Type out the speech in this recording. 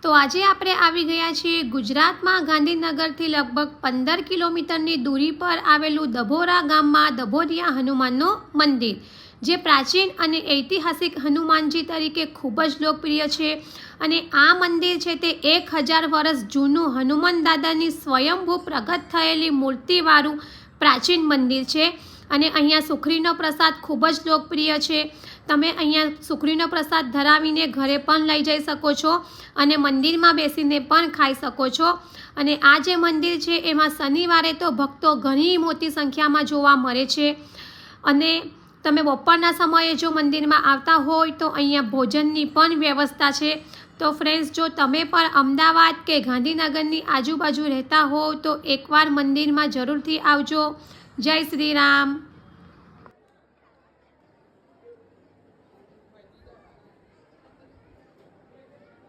તો આજે આપણે આવી ગયા છીએ ગુજરાતમાં ગાંધીનગરથી લગભગ 15 કિલોમીટરની દૂરી પર આવેલું દભોરા ગામમાં દભોરિયા હનુમાનનું મંદિર, જે પ્રાચીન અને ઐતિહાસિક હનુમાનજી તરીકે ખૂબ જ લોકપ્રિય છે. અને આ મંદિર છે તે 1000 વર્ષ જૂનું હનુમાન દાદાની સ્વયંભૂ પ્રગટ થયેલી મૂર્તિવાળું પ્રાચીન મંદિર છે. અને અહીંયા સુખડીનો પ્રસાદ ખૂબ જ લોકપ્રિય છે. તમે અહીંયા સુખડીનો પ્રસાદ ધરાવીને ઘરે પણ લઈ જઈ શકો છો અને મંદિરમાં બેસીને પણ ખાઈ શકો છો. અને આ જે મંદિર છે એમાં શનિવારે તો ભક્તો ઘણી મોટી સંખ્યામાં જોવા મળે છે. અને તમે બપોરના સમયે જો મંદિરમાં આવતા હોય તો અહીંયા ભોજનની પણ વ્યવસ્થા છે. તો ફ્રેન્ડ્સ, જો તમે પણ અમદાવાદ કે ગાંધીનગરની આજુબાજુ રહેતા હો તો એકવાર મંદિરમાં જરૂરથી આવજો. જય શ્રી રામ.